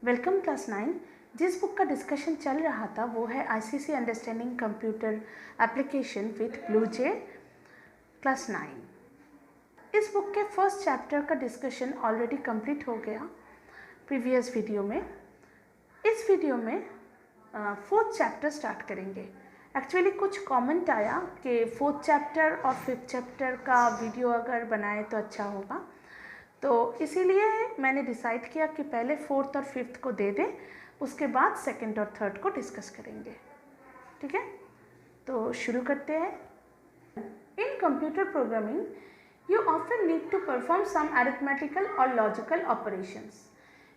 Welcome class 9। जिस book का discussion चल रहा था वो है ICC understanding computer application with BlueJ class 9। इस बुक के फर्स्ट चैप्टर का डिस्कशन ऑलरेडी कंप्लीट हो गया प्रीवियस वीडियो में। इस वीडियो में फोर्थ चैप्टर स्टार्ट करेंगे। एक्चुअली कुछ कमेंट आया कि फोर्थ चैप्टर और फिफ्थ चैप्टर का वीडियो अगर बनाए तो अच्छा होगा, तो इसीलिए मैंने डिसाइड किया कि पहले फोर्थ और फिफ्थ को दे दें, उसके बाद सेकंड और थर्ड को डिस्कस करेंगे। ठीक है, तो शुरू करते हैं। In computer programming you often need to perform some arithmetical और logical operations.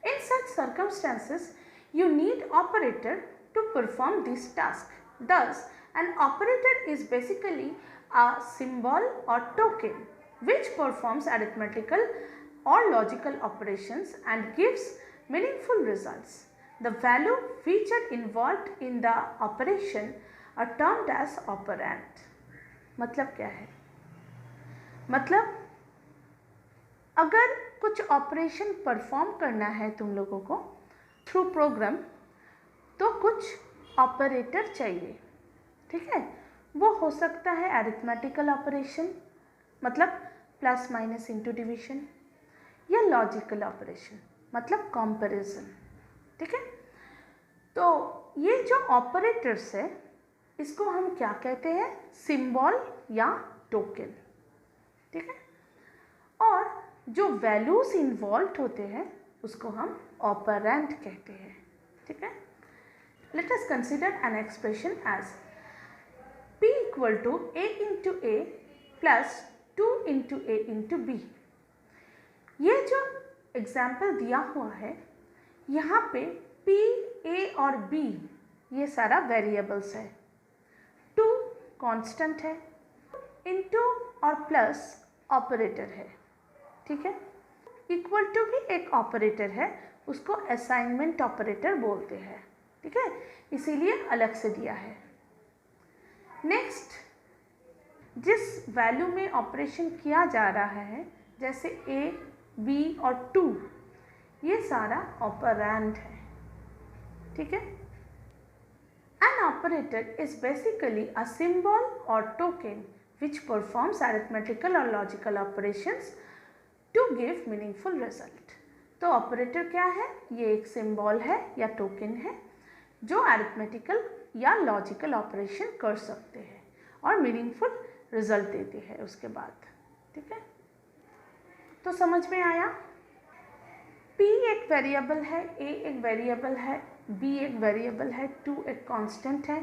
In such circumstances you need operator to perform this task. Thus, an operator is basically a symbol or token which performs arithmetical or logical operations and gives meaningful results. The value feature involved in the operation are termed as operand. मतलब क्या है? मतलब अगर कुछ operation perform करना है तुम लोगों को थ्रू प्रोग्राम, तो कुछ ऑपरेटर चाहिए। ठीक है, वो हो सकता है अरिथमेटिकल ऑपरेशन मतलब प्लस माइनस इंटू डिवीजन, या लॉजिकल ऑपरेशन मतलब कंपैरिजन। ठीक है, तो ये जो ऑपरेटर्स है इसको हम क्या कहते हैं? सिंबल या टोकन। ठीक है, और जो वैल्यूज इन्वॉल्व होते हैं उसको हम ऑपरेंड कहते हैं। ठीक है, let us consider an expression as p equal to a into a plus 2 into a into b। ये जो एग्जाम्पल दिया हुआ है यहाँ पे p, a और b ये सारा वेरिएबल्स है, 2 कांस्टेंट है, इंटू और प्लस ऑपरेटर है। ठीक है, इक्वल टू भी एक ऑपरेटर है, उसको असाइनमेंट ऑपरेटर बोलते हैं। ठीक है, इसीलिए अलग से दिया है। नेक्स्ट, जिस वैल्यू में ऑपरेशन किया जा रहा है जैसे a, b और 2, ये सारा ऑपरेंड है। ठीक है, an operator is basically a symbol or token which performs arithmetical और logical operations to give meaningful result. तो ऑपरेटर क्या है? ये एक सिंबल है या टोकन है जो अरिथमेटिकल या लॉजिकल ऑपरेशन कर सकते हैं और मीनिंगफुल रिजल्ट देते हैं उसके बाद। ठीक है, तो समझ में आया? p एक वेरिएबल है, a एक वेरिएबल है, b एक वेरिएबल है, 2 एक कांस्टेंट है,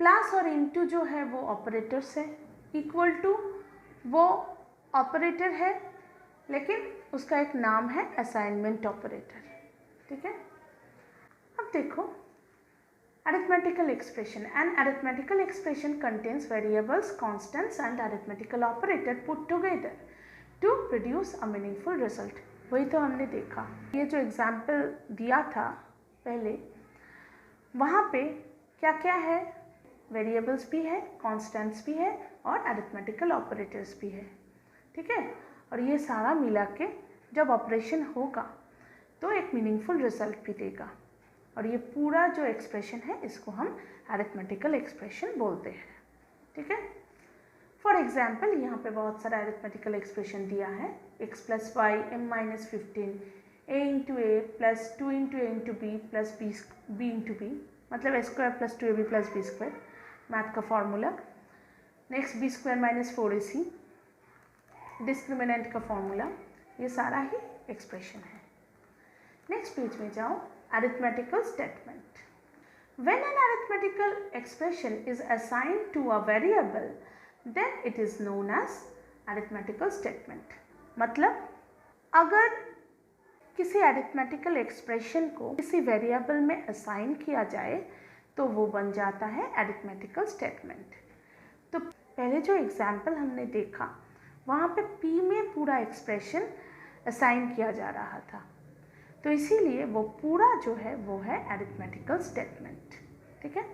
प्लस और इनटू जो है वो ऑपरेटर्स है, इक्वल टू वो ऑपरेटर है लेकिन उसका एक नाम है असाइनमेंट ऑपरेटर। ठीक है, अब देखो arithmetical expression. An arithmetical expression contains variables, constants and arithmetical operator put together to produce a meaningful result. वही तो हमने देखा, ये जो एग्जाम्पल दिया था पहले, वहाँ पे क्या क्या है? वेरिएबल्स भी है, कांस्टेंट्स भी है और अरिथमेटिकल ऑपरेटर्स भी है। ठीक है, और ये सारा मिला के जब ऑपरेशन होगा तो एक मीनिंगफुल रिजल्ट भी देगा, और ये पूरा जो एक्सप्रेशन है इसको हम अरिथमेटिकल एक्सप्रेशन बोलते हैं। ठीक है, फॉर एग्जाम्पल यहाँ पे बहुत सारा अरिथमेटिकल एक्सप्रेशन दिया है। x plus y m minus 15, a into a plus 2 into A into b plus b into b, मतलब a square plus 2ab plus b square, math का formula. Next b square minus 4ac, discriminant का formula. ये सारा ही expression है। Next page में जाओ, arithmetical statement. When an arithmetical expression is assigned to a variable then it is known as arithmetical statement. मतलब अगर किसी अरिथमेटिकल एक्सप्रेशन को किसी वेरिएबल में असाइन किया जाए तो वो बन जाता है अरिथमेटिकल स्टेटमेंट। तो पहले जो एग्जाम्पल हमने देखा वहाँ पे p में पूरा एक्सप्रेशन असाइन किया जा रहा था, तो इसीलिए वो पूरा जो है वो है अरिथमेटिकल स्टेटमेंट। ठीक है,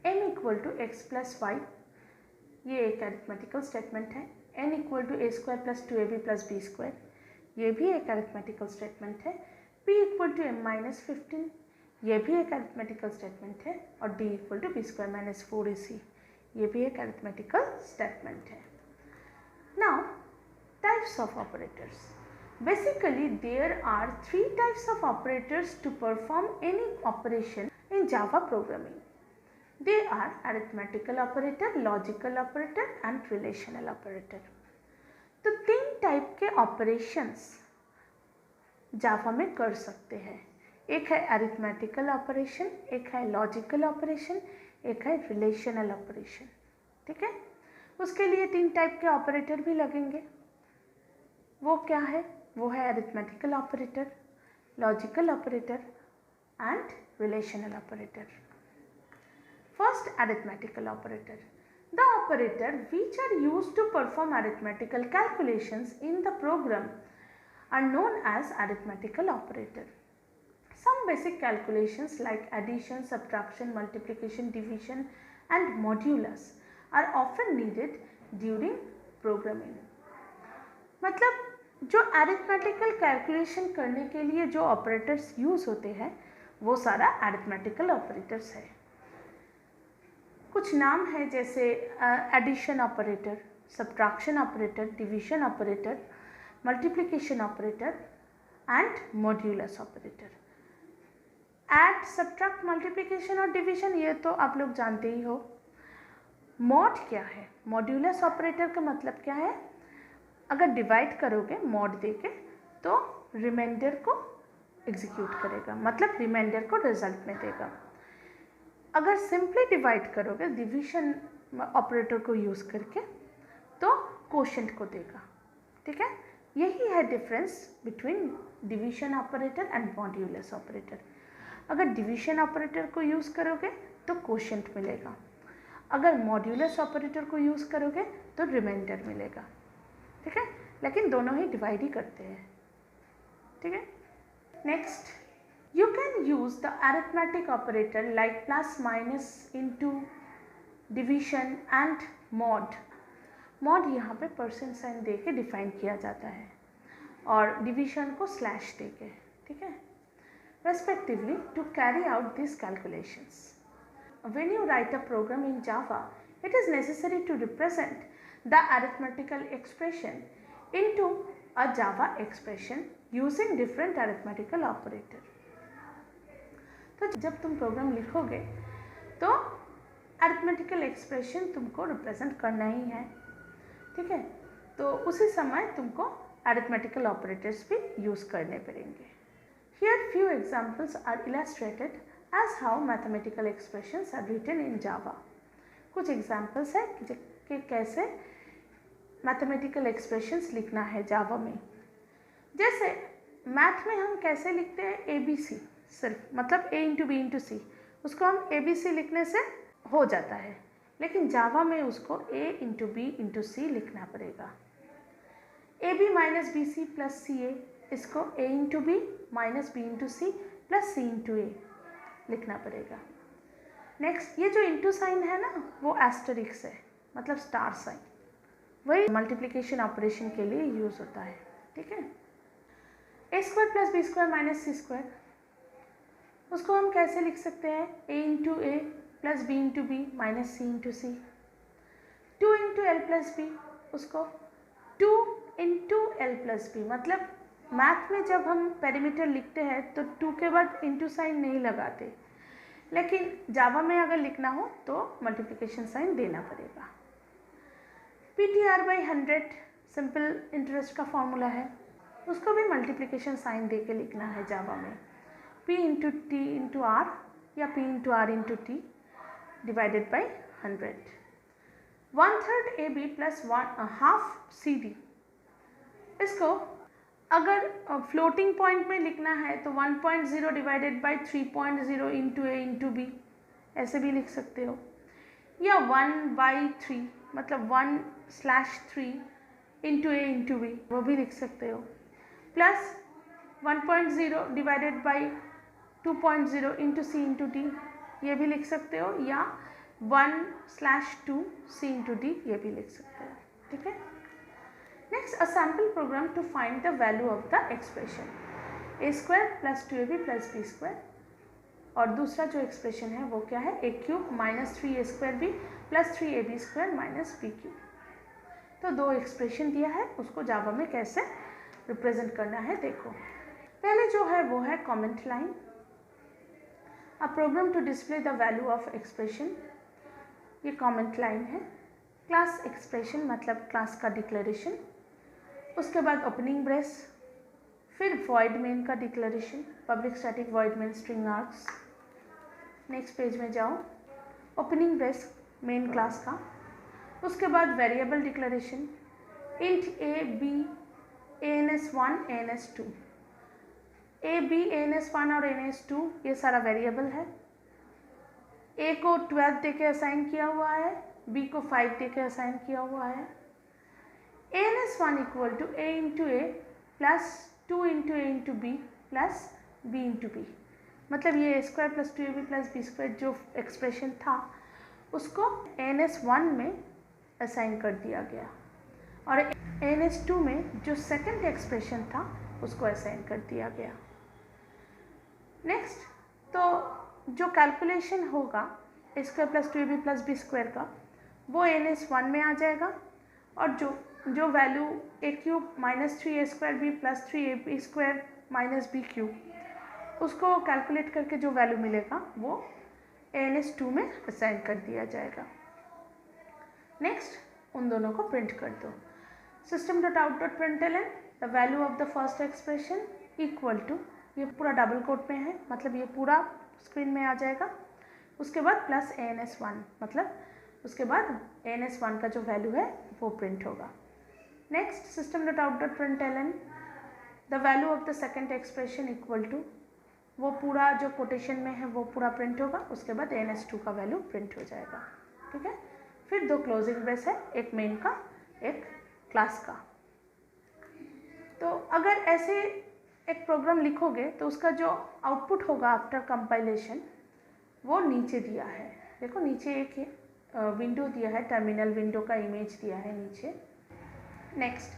m equal to x plus y, ये एक अरिथमेटिकल स्टेटमेंट है। n equal to a square plus 2ab plus b square, ये भी एक अरिथमेटिकल स्टेटमेंट है। p equal to m minus 15, ये भी एक अरिथमेटिकल स्टेटमेंट है, और d equal to b square minus 4ac, ये भी एक अरिथमेटिकल स्टेटमेंट है. Now types of operators. Basically, there are 3 types of operators to perform any operation in Java programming. They are arithmetical operator, logical operator and relational operator. तो 3 type के operations जावा में कर सकते हैं. एक है अरिथमेटिकल ऑपरेशन, एक है लॉजिकल ऑपरेशन, एक है रिलेशनल ऑपरेशन. ठीक है, उसके लिए 3 टाइप के ऑपरेटर भी लगेंगे. वो क्या है? वो है arithmetical operator, logical operator and relational operator. First, arithmetical operator. The operator which are used to perform arithmetical calculations in the program are known as arithmetical operator. Some basic calculations like addition, subtraction, multiplication, division and modulus are often needed during programming. मतलब जो arithmetical calculation करने के लिए जो operators use होते हैं वो सारा अरिथमेटिकल ऑपरेटर्स है. कुछ नाम है जैसे addition operator, subtraction operator, division operator, multiplication operator and modulus operator. Add, subtract, multiplication और डिवीजन ये तो आप लोग जानते ही हो. मॉड क्या है? मॉड्यूलस ऑपरेटर का मतलब क्या है? अगर डिवाइड करोगे मॉड देके तो रिमाइंडर को एग्जीक्यूट करेगा, मतलब रिमाइंडर को रिजल्ट में देगा. अगर सिंपली डिवाइड करोगे डिवीजन ऑपरेटर को यूज़ करके तो कोशेंट को देगा. ठीक है, यही है difference between division operator and modulus operator. अगर डिवीजन ऑपरेटर को यूज़ करोगे तो कोशेंट मिलेगा, अगर मॉड्यूलस ऑपरेटर को यूज़ करोगे तो रिमाइंडर मिलेगा. ठीक है, लेकिन दोनों ही डिवाइड ही करते हैं. ठीक है, next, you can use the arithmetic operator like plus, minus, into, division and mod. Mod यहाँ पे परसेंट साइन दे के डिफाइन किया जाता है और डिवीजन को स्लैश दे के. ठीक है, respectively to carry out this calculations. When you write a program in Java, it is necessary to represent the arithmetical expression into a Java expression using different arithmetical operator. तो जब तुम programme लिखोगे तो arithmetical expression तुमको represent करना ही है. ठीक है, तो उसी समय तुमको अरिथमेटिकल ऑपरेटर्स भी यूज़ करने पड़ेंगे. Here few examples are illustrated as how mathematical expressions are written in Java. कुछ एग्जाम्पल्स है कि कैसे मैथमेटिकल एक्सप्रेशंस लिखना है जावा में. जैसे मैथ में हम कैसे लिखते हैं ABC, सिर्फ मतलब A इंटू बी इंटू सी, उसको हम ABC लिखने से हो जाता है, लेकिन जावा में उसको A into b into c लिखना पड़ेगा. AB minus b c plus c a, इसको A into b minus b into c plus c into a लिखना पड़ेगा. नेक्स्ट, ये जो इंटू साइन है ना वो एस्टरिक्स है, मतलब स्टार साइन, वही मल्टीप्लिकेशन ऑपरेशन के लिए यूज़ होता है. ठीक है, a square plus b square minus c square, उसको हम कैसे लिख सकते हैं? A into a plus b into b minus c into c. 2 into l plus b, उसको 2 इंटू एल प्लस बी, मतलब मैथ में जब हम पेरीमीटर लिखते हैं तो 2 के बाद इंटू साइन नहीं लगाते, लेकिन जावा में अगर लिखना हो तो मल्टीप्लिकेशन साइन देना पड़ेगा. PTR/100 सिंपल इंटरेस्ट का फॉर्मूला है, उसको भी मल्टीप्लिकेशन साइन दे के लिखना है जावा में. P into T into R या P into R into T divided by 100. 1/3 AB plus half CD, इसको अगर फ्लोटिंग पॉइंट में लिखना है तो 1.0 divided by 3.0 into A into B, ऐसे भी लिख सकते हो. या 1/3 मतलब 1/3 इंटू ए इंटू बी, वो भी लिख सकते हो. Plus 1.0 divided by 2.0 into C into D, ये भी लिख सकते हो. या 1/2 सी इंटू डी, ये भी लिख सकते हो. ठीक है, next a sample program to find the value of the expression. A square plus 2ab plus b square, और दूसरा जो एक्सप्रेशन है वो क्या है, a cube minus 3a square b plus 3ab square minus b cube. तो दो expression दिया है, उसको जावा में कैसे रिप्रेजेंट करना है देखो। पहले जो है वो है comment line, a program to display the value of expression, ये कमेंट लाइन है। क्लास एक्सप्रेशन मतलब क्लास का डिक्लेरेशन, उसके बाद ओपनिंग ब्रेस, फिर वॉइड मेन का declaration, public static void main string args. Next page में जाओ, ओपनिंग ब्रेस मेन क्लास का, उसके बाद variable declaration int a b ans1 ans2, a b ans1 और ans2 ये सारा वेरिएबल है। ए को 12 दे के असाइन किया हुआ है, बी को 5 दे के असाइन किया हुआ है। ans1 equal to a into a plus 2 into A into b plus b into b, मतलब ये a square plus 2ab plus b square जो एक्सप्रेशन था उसको ans1 में असाइन कर दिया गया, और ans2 में जो सेकंड एक्सप्रेशन था उसको असाइन कर दिया गया। नेक्स्ट, तो जो कैलकुलेशन होगा a square plus 2ab plus b square का वो ans1 में आ जाएगा, और जो value a cube minus 3a square b plus 3ab square minus b cube उसको कैलकुलेट करके जो वैल्यू मिलेगा वो ans2 में असाइन कर दिया जाएगा। नेक्स्ट, उन दोनों को प्रिंट कर दो। System dot out dot println the value of the first expression equal to, ये पूरा डबल कोट में है मतलब ये पूरा स्क्रीन में आ जाएगा, उसके बाद प्लस ans1 मतलब उसके बाद ans1 का जो वैल्यू है वो प्रिंट होगा। Next, system dot out dot println the value of the second expression equal to, वो पूरा जो कोटेशन में है वो पूरा प्रिंट होगा, उसके बाद ans2 का वैल्यू प्रिंट हो जाएगा। ठीक है, फिर दो क्लोजिंग ब्रेस है, एक मेन का एक क्लास का। तो अगर ऐसे एक प्रोग्राम लिखोगे तो उसका जो आउटपुट होगा आफ्टर कंपाइलेशन वो नीचे दिया है, देखो नीचे एक विंडो दिया है, टर्मिनल विंडो का इमेज दिया है नीचे। Next,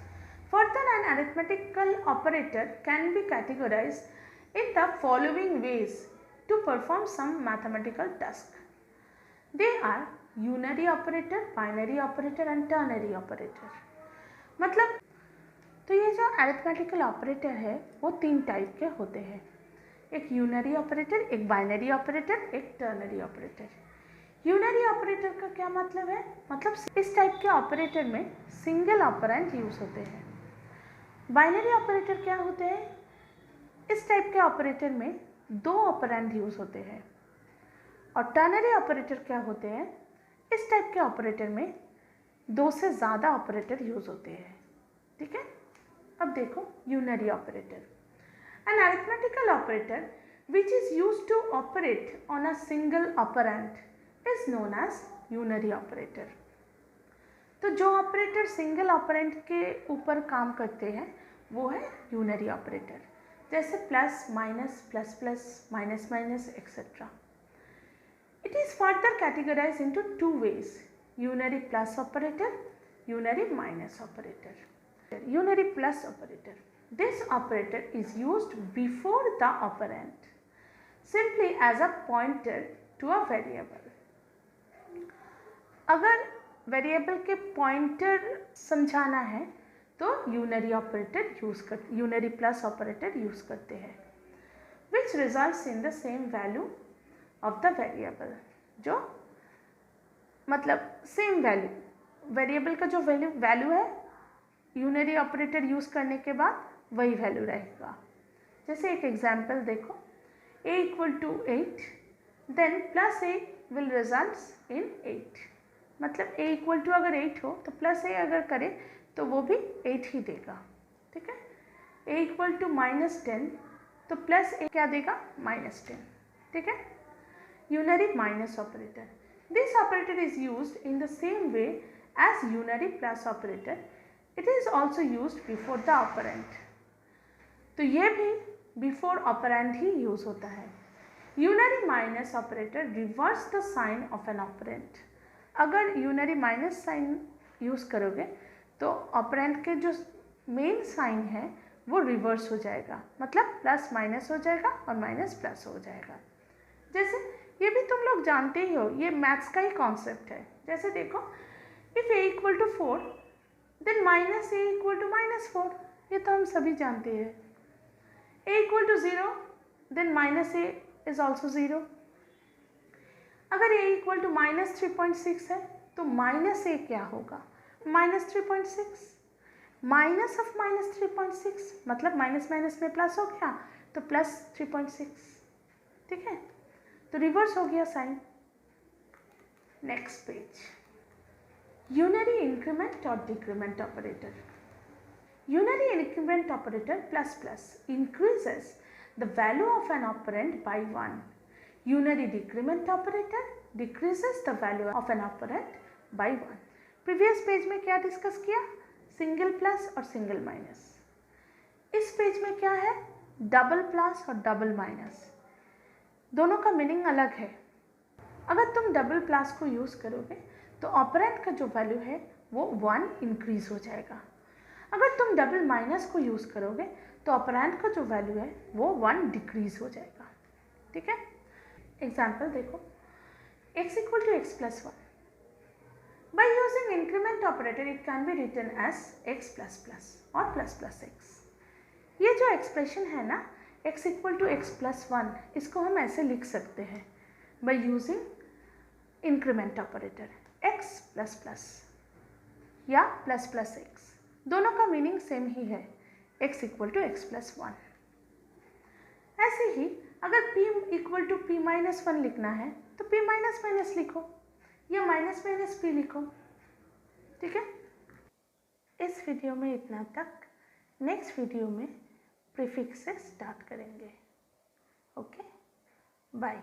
further an arithmetical operator can be categorised in the following ways to perform some mathematical task. They are unary operator, binary operator and ternary operator. मतलब तो ये जो अरिथमेटिकल ऑपरेटर है वो तीन टाइप के होते हैं, एक यूनरी ऑपरेटर, एक बाइनरी ऑपरेटर, एक टर्नरी ऑपरेटर। यूनरी ऑपरेटर का क्या मतलब है, मतलब इस टाइप के ऑपरेटर में सिंगल ऑपरेंड यूज होते हैं। बाइनरी ऑपरेटर क्या होते हैं, इस टाइप के ऑपरेटर में दो ऑपरेंड यूज होते हैं। और टर्नरी ऑपरेटर क्या होते हैं, इस टाइप के ऑपरेटर में दो से ज़्यादा ऑपरेटर यूज होते हैं। ठीक है, अब देखो unary operator, an arithmetical operator which is used to operate on a single operand is known as unary operator. तो जो ऑपरेटर सिंगल ऑपरेंड के ऊपर काम करते हैं वो है यूनरी ऑपरेटर, जैसे plus minus, plus plus, minus minus etcetera. It is further categorised into two ways, unary plus operator, unary minus operator. Unary plus operator, this operator is used before the operand simply as a pointer to a variable. अगर variable के pointer समझाना है तो unary operator unary plus operator use करते हैं, which results in the same value of the variable. जो मतलब same value, variable का जो वैल्यू है यूनरी ऑपरेटर यूज करने के बाद वही वैल्यू रहेगा। जैसे एक एग्जाम्पल देखो, a equal to 8 then plus a will result in 8, मतलब a इक्वल टू अगर 8 हो तो प्लस a अगर करे तो वो भी 8 ही देगा। ठीक है, a इक्वल टू -10 तो प्लस a क्या देगा, -10। ठीक है, unary minus operator, this operator is used in the same way as unary plus operator, it is also used before the operand. तो ये भी बिफोर ऑपरेंड ही यूज होता है। Unary minus operator reverse the sign of an operand. अगर unary minus sign use करोगे तो operand के जो मेन साइन है वो रिवर्स हो जाएगा, मतलब प्लस माइनस हो जाएगा और माइनस प्लस हो जाएगा। जैसे ये भी तुम लोग जानते ही हो, ये मैथ्स का ही कॉन्सेप्ट है। जैसे देखो, if a equal to 4 then minus a equal to -4, ये तो हम सभी जानते हैं। a equal to 0 then minus a is also 0। अगर a इक्वल टू -3.6 है तो माइनस a क्या होगा, -3.6। माइनस ऑफ -3.6 मतलब माइनस माइनस में प्लस हो गया तो +3.6, ठीक है, तो रिवर्स हो गया sign. Next page, unary increment और decrement operator. Unary increment operator plus plus increases the value of an operand by 1. Unary decrement operator decreases the value of an operand by 1. Previous page में क्या discuss किया, single plus और single minus. इस page में क्या है, double plus और double minus. दोनों का मीनिंग अलग है। अगर तुम डबल प्लस को यूज़ करोगे तो ऑपरेंड का जो वैल्यू है वो 1 इंक्रीज हो जाएगा। अगर तुम डबल माइनस को यूज़ करोगे तो ऑपरेंड का जो वैल्यू है वो 1 डिक्रीज हो जाएगा, ठीक है। एग्जाम्पल देखो, x equal to x plus 1। By using increment operator it can be written as x plus plus or plus plus x. ये जो एक्सप्रेशन है ना, x equal to x plus 1, इसको हम ऐसे लिख सकते हैं by using increment operator x plus plus या प्लस प्लस x, दोनों का मीनिंग सेम ही है, x equal to x plus 1। ऐसे ही अगर p equal to p minus 1 लिखना है तो p माइनस माइनस लिखो या माइनस माइनस p लिखो, ठीक है। इस वीडियो में इतना तक। नेक्स्ट वीडियो में प्रीफिक्स से स्टार्ट करेंगे। Okay, bye.